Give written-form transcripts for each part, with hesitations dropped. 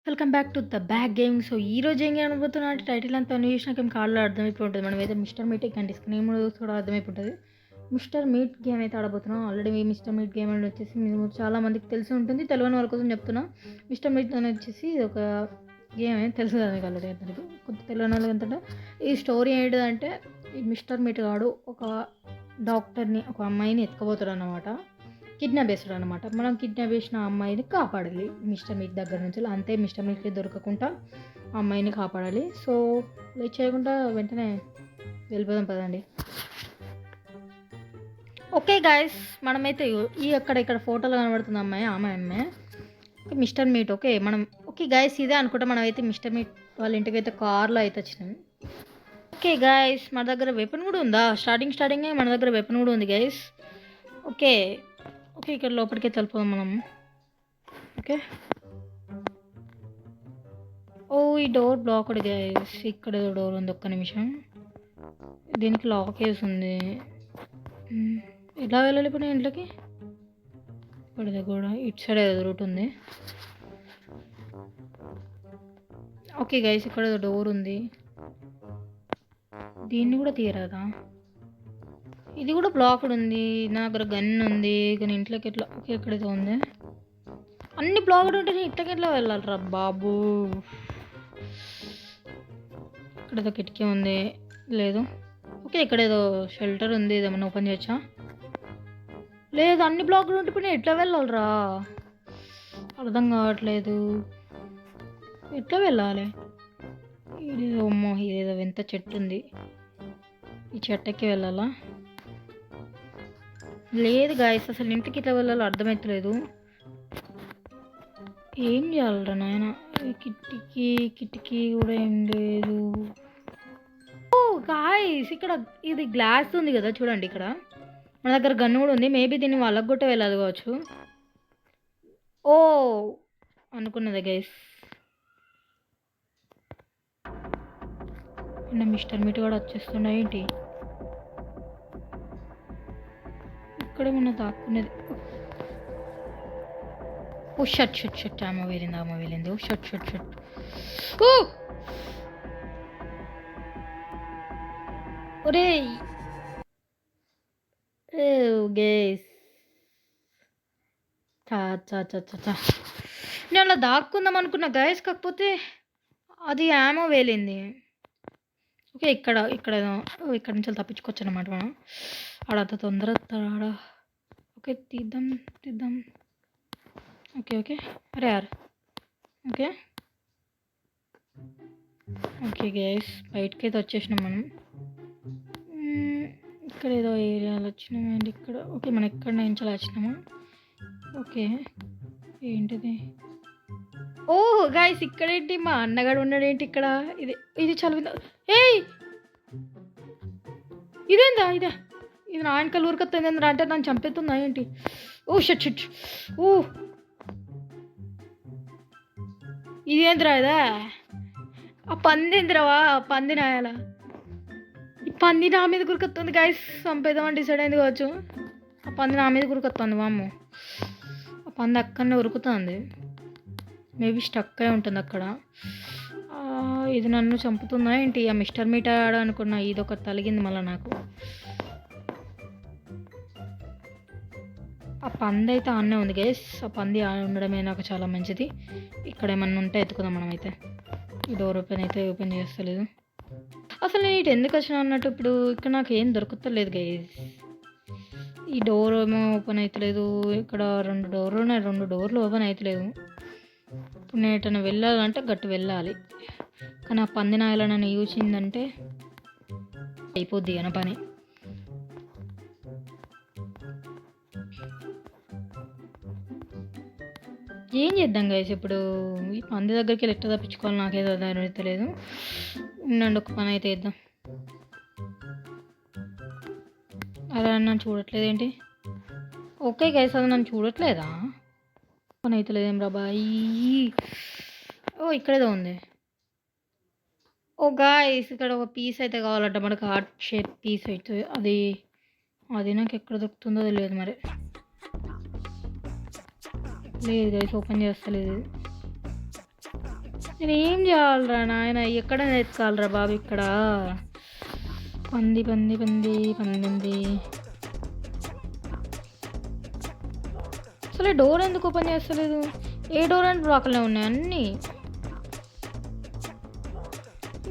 Welcome back to the back game. So ఈ రోజు ఏం అనబోతున్నా అంటే టైటిల్ అంతా అన్ని చూసినాక ఏం కార్డులో అర్థమైపోయి ఉంటుంది. మనం అయితే మిస్టర్ మీట్ కనిపిస్తుంది నేమ్ కూడా అర్థమైపోతుంది. మిస్టర్ మీట్ గేమ్ అయితే ఆడబోతున్నాం. ఆల్రెడీ మిస్టర్ మీట్ గేమ్ అని వచ్చేసి మేము చాలా మందికి తెలిసి ఉంటుంది. తెలియని వాళ్ళ కోసం చెప్తున్నా. మిస్టర్ మీట్ అని వచ్చేసి ఒక గేమ్ అయితే తెలుసు కదా మీకు ఆల్రెడీ. అందరికి కొంత తెలియని వాళ్ళకి ఏంటంటే ఈ స్టోరీ ఏంటిదంటే ఈ మిస్టర్ మీట్ గాడు ఒక డాక్టర్ని ఒక అమ్మాయిని ఎత్తుకుపోతాడు అన్నమాట. కిడ్నాప్ చేస్తాడు అనమాట. మనం కిడ్నాప్ చేసిన అమ్మాయిని కాపాడాలి మిస్టర్ మీట్ దగ్గర నుంచి. అంతే, మిస్టర్ మీట్కి దొరకకుండా ఆ అమ్మాయిని కాపాడాలి. సో లేట్ చేయకుండా వెంటనే వెళ్ళిపోదాం పదండి. ఓకే గాయస్, మనమైతే ఈ ఇక్కడ ఫోటోలో కనబడుతుంది అమ్మాయి ఓకే మిస్టర్ మీట్. ఓకే మనం ఓకే గాయస్ ఇదే అనుకుంటా. మనం అయితే మిస్టర్ మీట్ వాళ్ళ ఇంటికి అయితే కార్లో అయితే వచ్చినాం. ఓకే గాయస్ మన దగ్గర వెపన్ కూడా ఉందా? స్టార్టింగ్ మన దగ్గర వెపన్ కూడా ఉంది గాయస్. ఓకే ఓకే ఇక్కడ లోపలికి వెళ్ళిపోదాం మనం. ఓకే ఓ ఈ డోర్ బ్లాక్డ్ గైస్. ఇక్కడ ఏదో డోర్ ఉంది, ఒక్క నిమిషం. దీనికి లాక్ వేసి ఉంది. ఎలా వెళ్ళాలి ఇప్పుడు ఇంట్లోకి? ఇక్కడ కూడా ఇటు సైడ్ ఏదో రూట్ ఉంది. ఓకే గైస్ ఇక్కడ ఏదో డోర్ ఉంది, దీన్ని కూడా తీయరాదా? ఇది కూడా బ్లాక్డ్ ఉంది. నా దగ్గర గన్ ఉంది కానీ ఇంట్లోకి ఎట్లా? ఓకే ఎక్కడైతే ఉంది. అన్ని బ్లాక్డ్ ఉంటే నేను ఇంట్లోకి ఎట్లా వెళ్ళాలిరా బాబు? ఇక్కడేదో కిటికీ ఉంది, లేదు. ఓకే ఇక్కడ ఏదో షెల్టర్ ఉంది, ఇదేమన్నా ఓపెన్ చేయొచ్చా? లేదు, అన్ని బ్లాక్డ్ ఉంటే ఇప్పుడు నేను ఎట్లా వెళ్ళాలిరా? అర్థం కావట్లేదు. ఎట్లా వెళ్ళాలి? ఇది అమ్మో ఇదేదో వింత చెట్టు ఉంది, ఈ చెట్టుకి వెళ్ళాలా? లేదు గాయస్ అసలు ఇంటికి ఇట్లా వెళ్ళాలో అర్థమవుతలేదు. ఏం చేయాలరా నాయన? కిటికీ కూడా ఏం లేదు. ఓ గాయస్ ఇక్కడ ఇది గ్లాస్ ఉంది కదా చూడండి. ఇక్కడ మన దగ్గర గన్ను కూడా ఉంది. మేబీ దీన్ని వాళ్ళకు కూడా వెళ్ళదు కావచ్చు. ఓ అనుకున్నదే గైస్. మిస్టర్ మీట్ కూడా వచ్చేస్తుండ ఏంటి? ఇక్కడ మన దాక్కునేది. ఓ షట్ ఆమె వెళ్ళింది. ఓ షట్ ఓ ఒరే గేస్ నేను అలా దాక్కుందాం అనుకున్నా గైస్, కాకపోతే అది ఆమె వేలింది. ఓకే ఇక్కడ నుంచి తప్పించుకోవచ్చు అనమాట మనం. ఆడంత తొందర ఆడ. ఓకే తీద్దాం. ఓకే అరే యార్. ఓకే గైస్ బయటకి అయితే వచ్చేసినాం మనం. ఇక్కడ ఏదో ఏరియాలో వచ్చినాము అండి ఇక్కడ. ఓకే మనం ఎక్కడ నుంచి వచ్చినాము. ఓకే ఏంటిది? ఓ గైస్ ఇక్కడేంటి మా అన్నగాడు ఉన్నాడు ఏంటి ఇక్కడ? ఇది చదివిందా? ఏయ్ ఇదేందా? ఇది నా వెనకాల ఊరికొస్తుంది ఏంద్రా? అంటే నన్ను చంపేస్తుందా ఏంటి? ఓ షట్ ఓ ఇదేంద్రా? ఇదా ఆ పంది ఏంద్రావా? పంది నాయాల. ఈ పంది నా మీద గురికొస్తుంది గైస్. చంపేద్దామని డిసైడ్ అయింది కావచ్చు. ఆ పంది నా మీద గురికొస్తుంది వామ్మ. ఆ పంది అక్కడనే ఉరుకుతుంది. మేబీ స్టక్ అయి ఉంటుంది అక్కడ. ఇది నన్ను చంపుతుందా ఏంటి? ఆ మిస్టర్ మీట్ ఆడ అనుకున్నా, ఇదొక తలిగింది మళ్ళీ నాకు. ఆ పంది అయితే ఆనే ఉంది గైస్. ఆ పంది ఉండడమే నాకు చాలా మంచిది. ఇక్కడ ఏమన్నా ఉంటే ఎత్తుకుందాం మనమైతే. ఈ డోర్ ఓపెన్ చేస్తలేదు. అసలు నేను ఇటు ఎందుకు వచ్చినా అన్నట్టు. ఇప్పుడు ఇక్కడ నాకు ఏం దొరుకుతలేదు గైస్. ఈ డోర్ ఏమో ఓపెన్ అవుతలేదు. ఇక్కడ 2 డోర్లు ఉన్నాయి, 2 డోర్లు ఓపెన్ అవుతలేవు. ఇప్పుడు నేను ఎటైనా వెళ్ళాలంటే గట్టు వెళ్ళాలి. కానీ ఆ పంది నాయల నన్ను చూసిందంటే అయిపోద్ది అన్న పని. ఏం చేద్దాం గైస్ ఇప్పుడు? ఈ పంది దగ్గరికి వెళ్ళి ఎట్లా తప్పించుకోవాలి నాకేదో తెలియదు. ఉండండి ఒక పని అయితే వేద్దాం. అలా నన్ను చూడట్లేదు ఏంటి? ఓకే గైస్ అది నన్ను చూడట్లేదా? పని అయితే లేదేం రా బాయ్. ఓ ఇక్కడేదో ఉంది. ఓ గాయస్ ఇక్కడ ఒక పీస్ అయితే కావాలంట మనకు, హార్ట్ షేప్ పీస్ అయితే. అది నాకు ఎక్కడ దొరుకుతుందో తెలియదు మరి. లేదు గైస్ ఓపెన్ చేస్తలేదు. నేను ఏం చేయాలరా నాయన? ఎక్కడ ఎత్తుకాలరా బాబు ఇక్కడ? పంది పంది పంది పంది. అసలు డోర్ ఎందుకు ఓపెన్ చేస్తలేదు? ఏ డోర్ అని బ్లాక్లో ఉన్నాయి అన్నీ.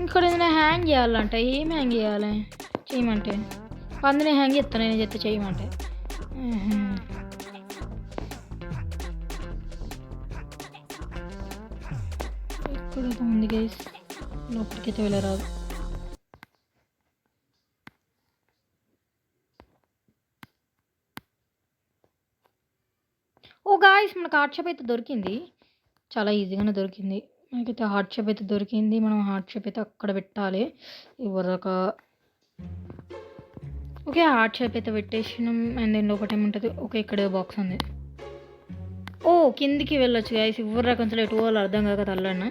ఇక్కడ ఏదైనా హ్యాంగ్ చేయాలంట. ఏం హ్యాంగ్ చేయాలి? చేయమంటే పందిని హ్యాంగ్ చేస్తాను నేను చెప్తే చేయమంటే. ఇక్కడ ఉంది గైస్, లోపలికైతే వెళ్ళరాదు. ఓ గాయస్, మనకు హార్ట్ షేప్ అయితే దొరికింది. చాలా ఈజీగానే దొరికింది మనకైతే. హార్ట్ షేప్ అయితే దొరికింది. మనం హార్ట్ షేప్ అయితే అక్కడ పెట్టాలి. ఇవరక ఓకే, హార్ట్ షేప్ అయితే పెట్టేసినాం. అండ్ దీని లోపల ఏముంటుంది? ఓకే, ఇక్కడ బాక్స్ ఉంది. ఓ కిందికి వెళ్ళొచ్చు గాయస్. ఇవ్వరు రకంతో ఎటు వాళ్ళు అర్థం కాక తల్లన్న.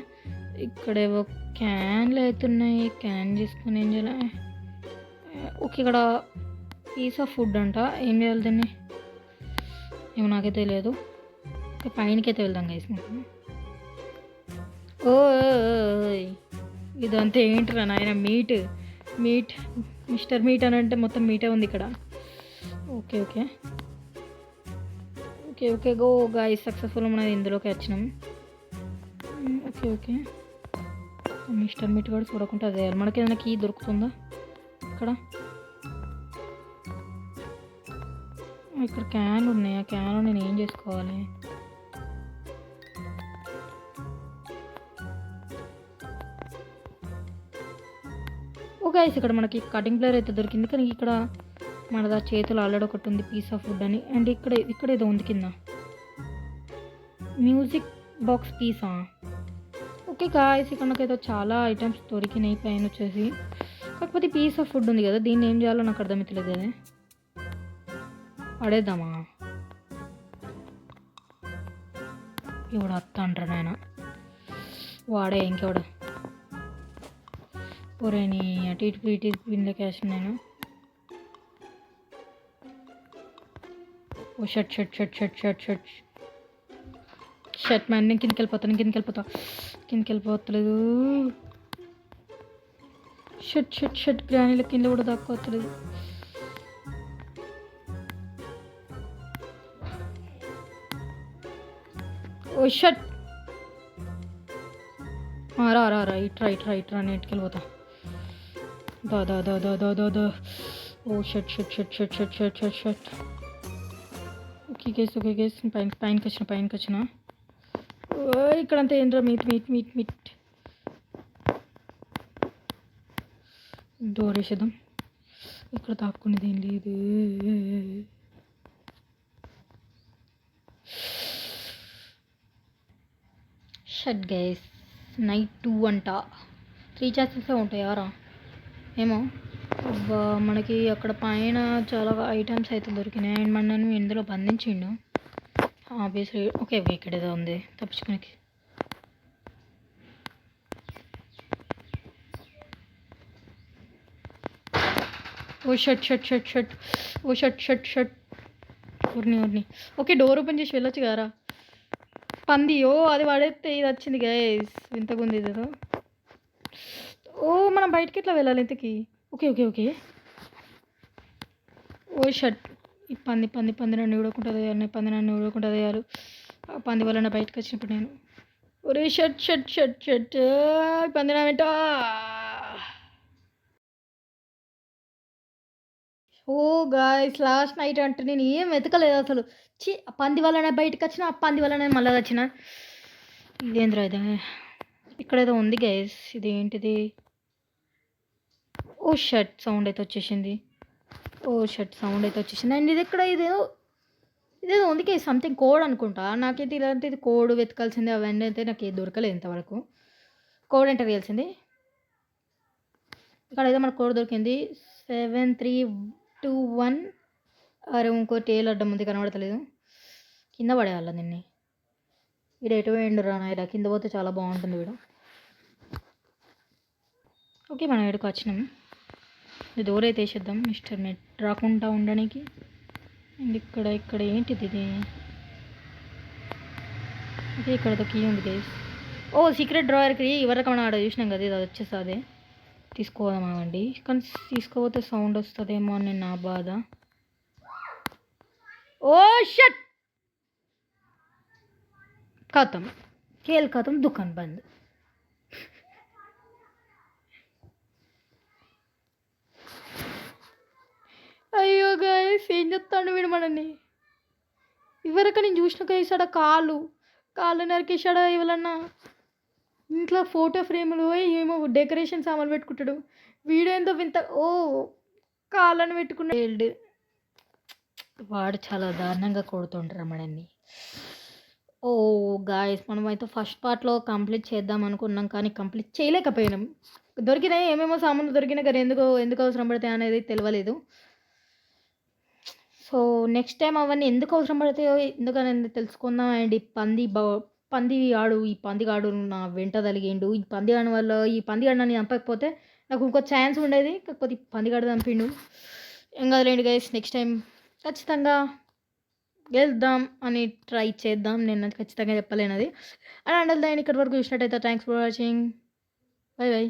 ఇక్కడేవో క్యాన్లు అవుతున్నాయి. క్యాన్ చేసుకుని ఏం చేయాలి? ఓకే, ఇక్కడ పీస్ ఆఫ్ ఫుడ్ అంట. ఏం చేయాలి దీన్ని? ఏమో నాకైతే తెలియదు. పైనకైతే వెళ్దాం గైస్. ఓ ఇదంతా ఏంటిరా నాయన? మీట్ మీట్ మిస్టర్ మీట్ అని అంటే మొత్తం మీటే ఉంది ఇక్కడ. Okay okay okay okay go guys, successful మనం ఇందులోకి వచ్చినాం. ఓకే ఓకే, మిస్టర్ మీట్ కూడా చూడకుండా అదే. మనకి ఏదైనా కీ దొరుకుతుందా ఇక్కడ? ఇక్కడ క్యాన్లు ఉన్నాయి. ఆ క్యాన్లో నేను ఏం చేసుకోవాలి? ఓకే, ఇక్కడ మనకి కటింగ్ ప్లేయర్ అయితే దొరికింది. కానీ ఇక్కడ మనది ఆ చేతులు ఆల్రెడీ ఒకటి ఉంది, పీస్ ఆఫ్ ఫుడ్ అని. అండ్ ఇక్కడ ఏదో ఉంది కింద, music box Pisa. Okay guys, ఇక్కడ నాకైతే చాలా ఐటమ్స్ దొరికినాయి పైన వచ్చేసి. కాకపోతే పీస్ ఆఫ్ ఫుడ్ ఉంది కదా, దీన్ని ఏం చేయాలో నాకు అర్థమవుతలేదు. అదే పడేద్దామా? ఇప్పుడు అత్త అంటారు నాయన. వాడే ఇంకెవడు? ఒరేని అటు ఇటు ఇటు పిన్ల క్యాష్ నేను. Oh shit shit shit shit shit shit shit man. నేను కిందకి వెళ్ళిపోతలేదు. షర్ట్ షర్ట్ షర్ట్ గ్రానీల కింద కూడా దాక్కోవట్లేదు. ఓ షర్ట్, రా రా రా, ఇట్రా నేను ఇంటికెళ్ళిపోతా. దా. Oh shit shit shit shit shit shit shit shit. Okay guys పైనకి వచ్చిన. ఇక్కడంతా ఏంట్రా? మీట్. డోర్ వేసేద్దాం. ఇక్కడ తాక్కునేది ఏం లేదు. షర్ట్ గైస్, నైట్ 2 అంట. 3 ఛాన్సెస్ ఉంటాయారా ఏమో. అబ్బా, మనకి అక్కడ పైన చాలా ఐటమ్స్ అయితే దొరికినాయి. అండ్ మనను ఇందులో బంధించిండు ఆబ్వియస్లీ. ఓకే ఇక్కడ ఏదో ఉంది తప్పించుకునేకి. ఓ షర్ట్ ఓ షర్ట్ ఊరిని. ఓకే, డోర్ ఓపెన్ చేసి వెళ్ళొచ్చు కదరా పంది. ఓ అది పడేస్తే ఇది వచ్చింది గైస్, వింతకుంది ఇదేదో. ఓ మనం బయటకి ఎట్లా వెళ్ళాలి ఇంతకి? ఓకే. ఓ షర్ట్, ఈ పంది నన్ను చూడకుండా వేయాలి. పంది నన్ను చూడకుండా వేయాలి. పంది వల్ల నా బయటకు వచ్చినప్పుడు నేను. ఒరే షర్ట్ పంది నా వెంట. ఓ గాయ్స్, లాస్ట్ నైట్ అంటే నేను ఏం వెతకలేదు అసలు. పంది వల్లనే బయటకు వచ్చిన, ఆ పంది వల్లనే మళ్ళీ వచ్చిన. ఇదేంద్రా ఇది? ఇక్కడేదో ఉంది గైస్, ఇదేంటిది? ఓ షర్ట్ సౌండ్ అయితే వచ్చేసింది. అండ్ ఇది ఎక్కడ? ఇదేదో ఉంది గైస్, సంథింగ్ కోడ్ అనుకుంటా. నాకైతే ఇలాంటిది కోడ్ వెతకాల్సింది. అవన్నీ అయితే నాకు ఏది దొరకలేదు ఇంతవరకు. కోడ్ ఎంటర్ చేయాల్సింది. ఇక్కడ అయితే మనకు కోడ్ దొరికింది 7321. అరే ఇంకో టేల్ అడ్డం ఉంది, కనబడతలేదు. కింద పడేయాల నిన్ను. వీడు ఎటు వేయండు రా నాయన, కింద పోతే చాలా బాగుంటుంది వీడు. ఓకే, మనం ఎక్కడికి వచ్చినాం. ఇది డోర్ అయితే వేసేద్దాం మిస్టర్ మెట్ రాకుండా ఉండడానికి. అండ్ ఇక్కడ ఏంటిది ఇది? ఓకే, ఇక్కడ కీ ఉంది గైస్. ఓ సీక్రెట్ డ్రాయర్కి ఎవరికి మనం ఆడ చూసినాం కదా ఇది వచ్చేస్తుంది తీసుకోదామండి కానీ తీసుకోపోతే సౌండ్ వస్తుందేమో అని నా బాధ ఓ షట్ ఖతం खेल खत्म दुकान बंद అయ్యో గాయస్ ఏం చెప్తాడు వీడు మనని ఇవరకు నేను చూసిన వేసాడా కాళ్ళు నరికేసాడా ఎవరన్నా ఇంట్లో ఫోటో ఫ్రేములు ఏమో డెకరేషన్ సామాన్లు పెట్టుకుంటాడు వీడియో ఏందో వింత ఓ కాళ్ళని పెట్టుకున్నాడు వాడు చాలా దారుణంగా కొడుతుంటారు మనని ఓ గాయస్ మనమైతే ఫస్ట్ పార్ట్లో కంప్లీట్ చేద్దాం అనుకున్నాం కానీ కంప్లీట్ చేయలేకపోయినాం దొరికినాయి ఏమేమో సామాన్లు దొరికినాయి కానీ ఎందుకు అవసరం పడతాయి అనేది తెలియలేదు సో నెక్స్ట్ టైం అవన్నీ ఎందుకు అవసరం పడతాయో ఎందుకని తెలుసుకుందాం అండ్ ఈ పందిగాడు నా వెంట తలిగిండు ఈ పందిగాడు వల్ల ఈ పందిగాడు నన్ను చంపకపోతే నాకు ఇంకో ఛాన్స్ ఉండేది కాకపోతే ఈ పందిగాడు చంపిండు ఏం కాదులేండి గైస్ నెక్స్ట్ టైం ఖచ్చితంగా వెళ్దాం అని ట్రై చేద్దాం నేను ఖచ్చితంగా చెప్పలేను అది అండ్ అండల్ దాన్ని ఇక్కడి వరకు చూసినట్టయితే thanks for watching bye by